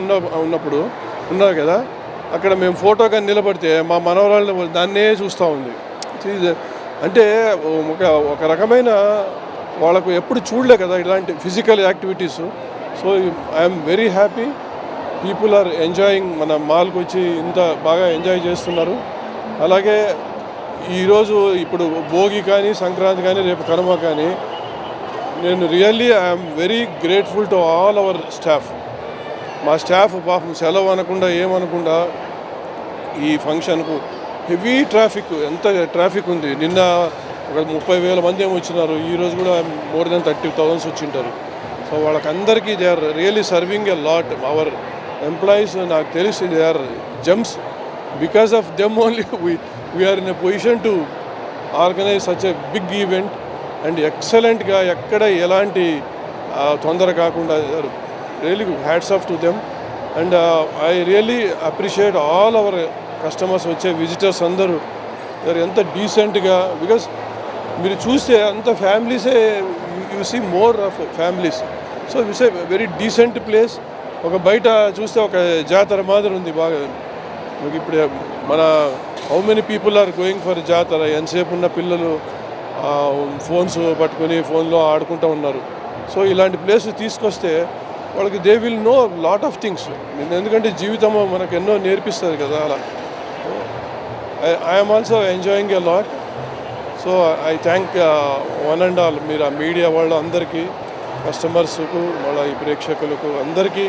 ఉన్నప్పుడు ఉన్నారు కదా, అక్కడ మేము ఫోటో కానీ నిలబడితే మా మనవరాళ్ళు దాన్నే చూస్తూ ఉంది. అంటే ఒక రకమైన వాళ్ళకు ఎప్పుడు చూడలే కదా ఇలాంటి physical activities. So I'm very happy. People are enjoying. మన మాల్కి వచ్చి ఇంత బాగా ఎంజాయ్ చేస్తున్నారు. అలాగే ఈరోజు ఇప్పుడు భోగి కానీ సంక్రాంతి కానీ రేపు కనుమ కానీ నేను really I'm very grateful to all our staff. మా స్టాఫ్ పాపం సెలవు అనకుండా ఏమనకుండా ఈ ఫంక్షన్కు హెవీ ట్రాఫిక్, ఎంత ట్రాఫిక్ ఉంది. నిన్న ఒక 30,000 మంది ఏమో వచ్చినారు. ఈరోజు కూడా మోర్ దెన్ 30,000 వచ్చింటారు. సో వాళ్ళకందరికీ they are really serving a lot. Our employees నాకు తెలిసి they are gems. because of them only we are in a position to organize such a big event and excellent ga ekkada elanti tondara kaakunda. Really hats off to them, and I really appreciate all our customers వచ్చే visitors అందరూ they ఎంత డీసెంట్గా, because మీరు చూస్తే అంత ఫ్యామిలీసే you see more of families. So it's a very decent place. ఒక బయట చూస్తే ఒక జాతర మాదిరి ఉంది బాగా. మీకు ఇప్పుడు మన how many people are going for jatara, ఎంతసేపు ఉన్న పిల్లలు ఫోన్స్ పట్టుకొని ఫోన్లో ఆడుకుంటూ ఉన్నారు. సో ఇలాంటి ప్లేస్ తీసుకొస్తే వాళ్ళకి they will know lot of things. ఎందుకంటే జీవితం మనకు ఎన్నో నేర్పిస్తుంది కదా అలా. I'm also enjoying a lot. So I thank one and all, మీరు ఆ మీడియా వాళ్ళు అందరికీ, కస్టమర్స్కు, వాళ్ళ ఈ ప్రేక్షకులకు అందరికీ,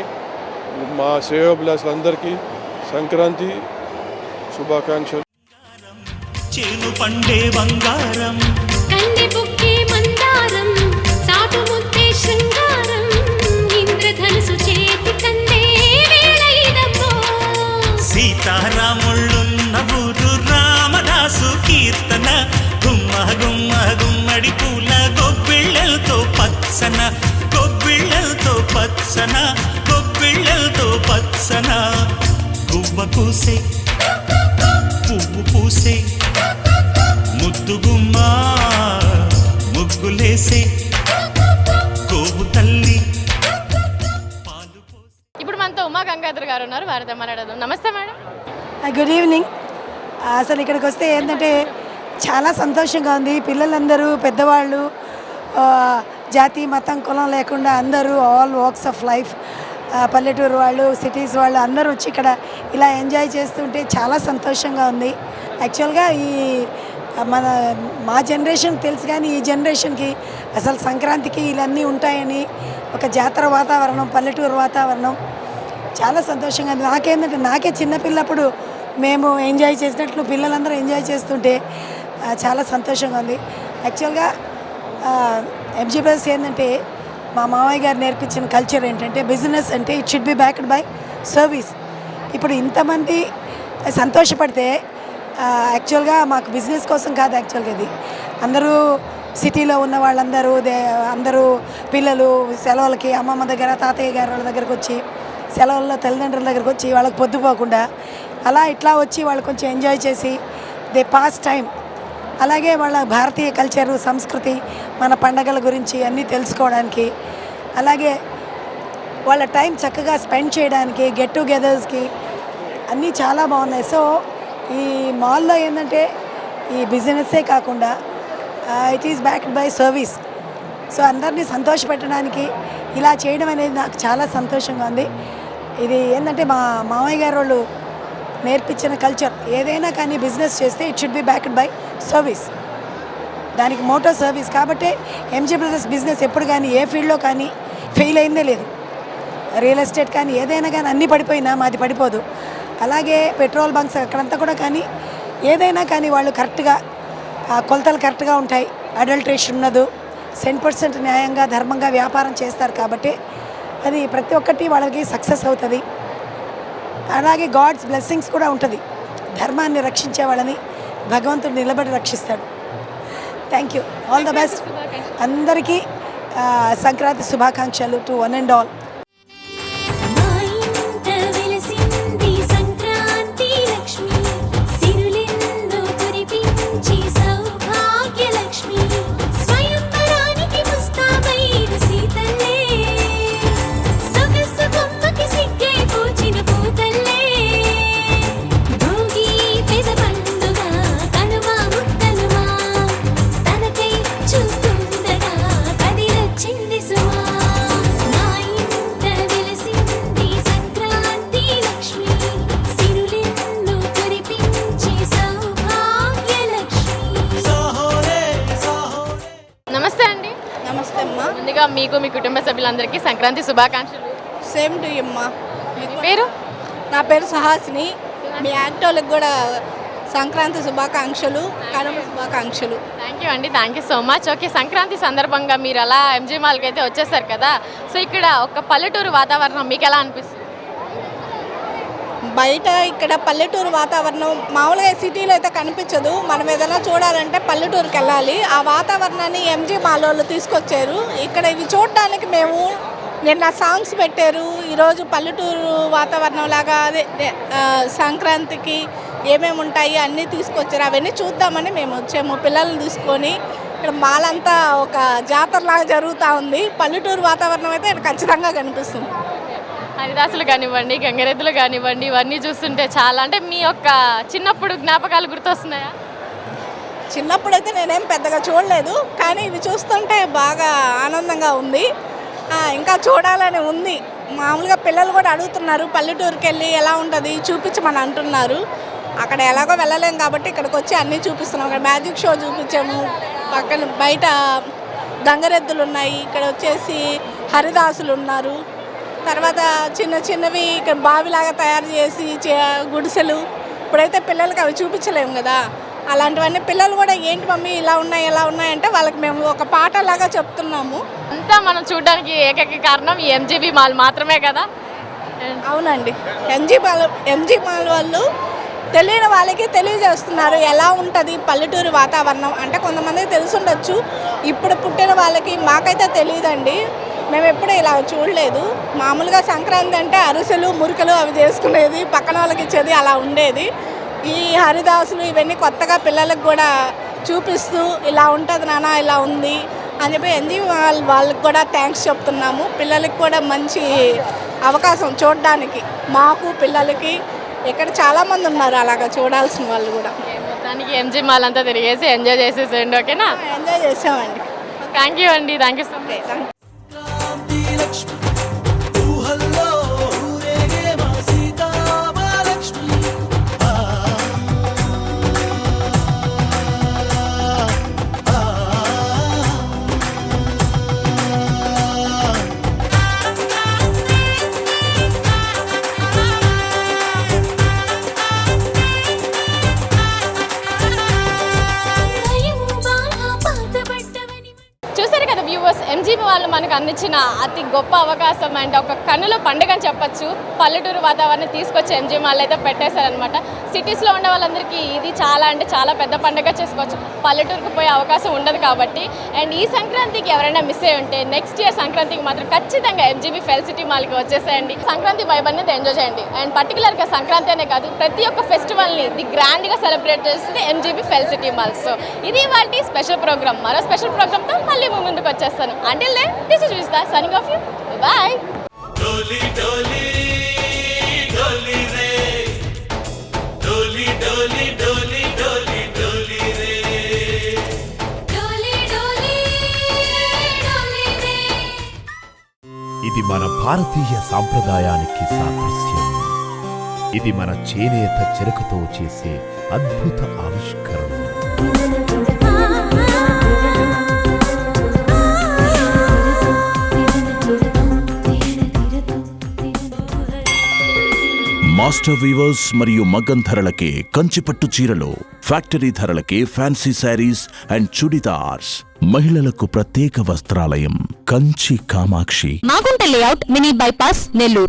మా శ్రేయోభిలాషులందరికీ సంక్రాంతి శుభాకాంక్షలు. చేను పండే బంగారం, కంది బుక్కే మందారం, సాటు ముద్దే శృంగారం, ఇంద్రధనుసు చేతి కందే వేళయిదమ్మో. సీతారాముళ్ళున్న ఊరు రామదాసు కీర్తన, గుమ్మ గుమ్మ గుమ్మడి పూల గొబ్బిళ్ళతో పచ్చన, గొబ్బిళ్ళతో పచ్చన, గొబ్బిళ్ళతో పచ్చన. గువ్వ పూసే పువ్వు పూసే ముద్దు గుమ్మ ముగ్గులేసే గోవు తల్లి. ఇప్పుడు మనతో ఉమా గంగాధర్ గారు ఉన్నారు, వారితో మాట్లాడదాం. నమస్తే మేడం. Good evening. అసలు ఇక్కడికి వస్తే ఏంటంటే చాలా సంతోషంగా ఉంది. పిల్లలందరూ, పెద్దవాళ్ళు, జాతి మతం కులం లేకుండా అందరూ, ఆల్ వాక్స్ ఆఫ్ లైఫ్, పల్లెటూరు వాళ్ళు, సిటీస్ వాళ్ళు అందరూ వచ్చి ఇక్కడ ఇలా ఎంజాయ్ చేస్తుంటే చాలా సంతోషంగా ఉంది. యాక్చువల్గా మా జనరేషన్ తెలుసు, కానీ ఈ జనరేషన్కి అసలు సంక్రాంతికి ఇవన్నీ ఉంటాయని, ఒక జాతర వాతావరణం, పల్లెటూరు వాతావరణం చాలా సంతోషంగా ఉంది. నాకేంటంటే నాకే చిన్నపిల్లప్పుడు మేము ఎంజాయ్ చేసినట్లు పిల్లలందరూ ఎంజాయ్ చేస్తుంటే చాలా సంతోషంగా ఉంది. యాక్చువల్గా ఎంజీ బ్రదర్స్ ఏంటంటే మా మామయ్య గారు నేర్పించిన కల్చర్ ఏంటంటే బిజినెస్ అంటే it should be backed by service. ఇప్పుడు ఇంతమంది సంతోషపడితే యాక్చువల్గా మాకు బిజినెస్ కోసం కాదు, యాక్చువల్గా ఇది అందరూ సిటీలో ఉన్న వాళ్ళందరూ అందరూ పిల్లలు సెలవులకి అమ్మమ్మ దగ్గర, తాతయ్య గారు వాళ్ళ దగ్గరకు వచ్చి, సెలవుల్లో తల్లిదండ్రుల దగ్గరకు వచ్చి వాళ్ళకి పొద్దుపోకుండా అలా ఇట్లా వచ్చి వాళ్ళు కొంచెం ఎంజాయ్ చేసి దే పాస్ టైం. అలాగే వాళ్ళ భారతీయ కల్చరు, సంస్కృతి, మన పండగల గురించి అన్నీ తెలుసుకోవడానికి, అలాగే వాళ్ళ టైం చక్కగా స్పెండ్ చేయడానికి, గెట్ టుగెదర్స్కి అన్నీ చాలా బాగున్నాయి. సో ఈ మాల్లో ఏంటంటే ఈ బిజినెస్సే కాకుండా it is backed by service. So అందరినీ సంతోషపెట్టడానికి ఇలా చేయడం అనేది నాకు చాలా సంతోషంగా ఉంది. ఇది ఏంటంటే మా మామయ్య గారు వాళ్ళు నేర్పించిన కల్చర్. ఏదైనా కానీ బిజినెస్ చేస్తే it should be backed by service. దానికి మోటో సర్వీస్. కాబట్టి ఎంజీ బ్రదర్స్ బిజినెస్ ఎప్పుడు కానీ ఏ ఫీల్డ్లో కానీ ఫెయిల్ అయిందే లేదు. రియల్ ఎస్టేట్ కానీ ఏదైనా కానీ అన్నీ పడిపోయినా మాది పడిపోదు. అలాగే పెట్రోల్ బంక్స్ అక్కడంతా కూడా కానీ ఏదైనా కానీ వాళ్ళు కరెక్ట్గా కొలతలు కరెక్ట్గా ఉంటాయి, అడల్ట్రేషన్ ఉండదు, 100% న్యాయంగా ధర్మంగా వ్యాపారం చేస్తారు. కాబట్టి అది ప్రతి ఒక్కటి వాళ్ళకి సక్సెస్ అవుతుంది. అలాగే గాడ్స్ బ్లెస్సింగ్స్ కూడా ఉంటుంది. ధర్మాన్ని రక్షించే వాళ్ళని భగవంతుడు నిలబడి రక్షిస్తాడు. Thank you, all the best అందరికీ. సంక్రాంతి శుభాకాంక్షలు టు వన్ అండ్ ఆల్. ముందుగా మీకు, మీ కుటుంబ సభ్యులందరికీ సంక్రాంతి శుభాకాంక్షలు. సేమ్ టు యూ అమ్మా. మీ పేరు? నా పేరు సుహాసిని. మీ యాక్టర్లకు కూడా సంక్రాంతి శుభాకాంక్షలు, కనుమ శుభాకాంక్షలు. థ్యాంక్ యూ అండి, thank you so much. Okay, Sankranti సందర్భంగా మీరు అలా ఎంజీ మాల్కి అయితే వచ్చేసారు కదా. సో ఇక్కడ ఒక పల్లెటూరు వాతావరణం మీకు ఎలా అనిపిస్తుంది? బయట ఇక్కడ పల్లెటూరు వాతావరణం మామూలుగా సిటీలో అయితే కనిపించదు. మనం ఏదైనా చూడాలంటే పల్లెటూరుకి వెళ్ళాలి. ఆ వాతావరణాన్ని ఎంజీ మాల్ వాళ్ళు తీసుకొచ్చారు. ఇక్కడ ఇవి చూడడానికి మేము నిన్న సాంగ్స్ పెట్టారు. ఈరోజు పల్లెటూరు వాతావరణం లాగా అదే సంక్రాంతికి ఏమేమి ఉంటాయి అన్నీ తీసుకొచ్చారు. అవన్నీ చూద్దామని మేము వచ్చాము పిల్లల్ని తీసుకొని. ఇక్కడ మాల్ అంతా ఒక జాతరలాగా జరుగుతూ ఉంది. పల్లెటూరు వాతావరణం అయితే ఇక్కడ ఖచ్చితంగా కనిపిస్తుంది. హరిదాసులు కానివ్వండి, గంగరెద్దులు కానివ్వండి, ఇవన్నీ చూస్తుంటే చాలా అంటే మీ యొక్క చిన్నప్పుడు జ్ఞాపకాలు గుర్తొస్తున్నాయా? చిన్నప్పుడు అయితే నేనేం పెద్దగా చూడలేదు, కానీ ఇవి చూస్తుంటే బాగా ఆనందంగా ఉంది. ఇంకా చూడాలని ఉంది. మామూలుగా పిల్లలు కూడా అడుగుతున్నారు పల్లెటూరుకి వెళ్ళి ఎలా ఉంటుంది చూపించమని అంటున్నారు. అక్కడ ఎలాగో వెళ్ళలేం కాబట్టి ఇక్కడికి వచ్చి అన్నీ చూపిస్తున్నాం. అక్కడ మ్యాజిక్ షో చూపించాము, పక్కన బయట గంగరెద్దులు ఉన్నాయి, ఇక్కడ వచ్చేసి హరిదాసులు ఉన్నారు. తర్వాత చిన్న చిన్నవి ఇక్కడ బావిలాగా తయారు చేసి గుడిసెలు. ఇప్పుడైతే పిల్లలకి అవి చూపించలేము కదా, అలాంటివన్నీ పిల్లలు కూడా ఏంటి మమ్మీ ఇలా ఉన్నాయి ఎలా ఉన్నాయి అంటే వాళ్ళకి మేము ఒక పాటలాగా చెప్తున్నాము. అంతా మనం చూడడానికి ఏకైక కారణం ఈ ఎంజీబీ మాల్ మాత్రమే కదా? అవునండి, ఎంజీ మాల్ వాళ్ళు తెలియని వాళ్ళకి తెలియజేస్తున్నారు ఎలా ఉంటుంది పల్లెటూరు వాతావరణం. అంటే కొంతమందికి తెలుసుండొచ్చు, ఇప్పుడు పుట్టిన వాళ్ళకి మాకైతే తెలియదండి. మేము ఎప్పుడూ ఇలా చూడలేదు. మామూలుగా సంక్రాంతి అంటే అరిసెలు మురుకలు అవి చేసుకునేది, పక్కన వాళ్ళకి ఇచ్చేది, అలా ఉండేది. ఈ హరిదాసులు ఇవన్నీ కొత్తగా పిల్లలకు కూడా చూపిస్తూ ఇలా ఉంటుంది నాన్న ఇలా ఉంది అని చెప్పి ఎంజీ వాళ్ళకి కూడా థ్యాంక్స్ చెప్తున్నాము. పిల్లలకి కూడా మంచి అవకాశం చూడడానికి, మాకు పిల్లలకి ఇక్కడ చాలామంది ఉన్నారు అలాగా చూడాల్సిన వాళ్ళు కూడా. మొత్తానికి ఎంజీ మాల్ అంతా తిరిగేసి ఎంజాయ్ చేసేసేయండి. ఓకేనా? ఎంజాయ్ చేసామండి. థ్యాంక్ యూ అండి. Thank you so much. చూసారు కదా వ్యూవర్స్, ఎంజీబీ వాళ్ళు మనకు అందించిన అతి గొప్ప అవకాశం అండ్ ఒక కన్నుల పండుగ అని చెప్పొచ్చు. పల్లెటూరు వాతావరణం తీసుకొచ్చి ఎంజీ మాల్ అయితే పెట్టేశారనమాట. సిటీస్లో ఉండే వాళ్ళందరికీ ఇది చాలా అంటే చాలా పెద్ద పండుగ చేసుకోవచ్చు, పల్లెటూరుకు పోయే అవకాశం ఉండదు కాబట్టి. అండ్ ఈ సంక్రాంతికి ఎవరైనా మిస్ అయ్యి ఉంటే నెక్స్ట్ ఇయర్ సంక్రాంతికి మాత్రం ఖచ్చితంగా ఎంజీబీ ఫెల్సిటీ మాల్కి వచ్చేసేయండి. సంక్రాంతి వైబ్ అనేది ఎంజాయ్ చేయండి. అండ్ పర్టికులర్గా సంక్రాంతి అనే కాదు, ప్రతి ఒక్క ఫెస్టివల్ని గ్రాండ్గా సెలబ్రేట్ చేస్తుంది ఎంజీబీ ఫెల్సిటీ మాల్. సో ఇది వాటి స్పెషల్ ప్రోగ్రామ్. మరో స్పెషల్ ప్రోగ్రామ్తో మళ్ళీ ముందుకు వచ్చేస్తాను. Until then, this is Vishta signing off you. Bye. डोली डोली डोली रे, डोली डोली डोली डोली डोली रे, డోలీ డోలీ డోలీ రే. ఇది మన భారతీయ సాంప్రదాయానికి సాదృశ్యం. ఇది మన చేనేత చెరకుతో చేసే అద్భుత ఆవిష్కరణ. మాస్టర్ వీవర్స్ మరియు మగ్గం ధరలకే కంచిపట్టు చీరలు, ఫ్యాక్టరీ ధరలకే ఫ్యాన్సీ శారీస్ అండ్ చుడిదార్స్, మహిళలకు ప్రత్యేక వస్త్రాలయం Kanchi Kamakshi. Magunta layout, mini bypass, Nellore.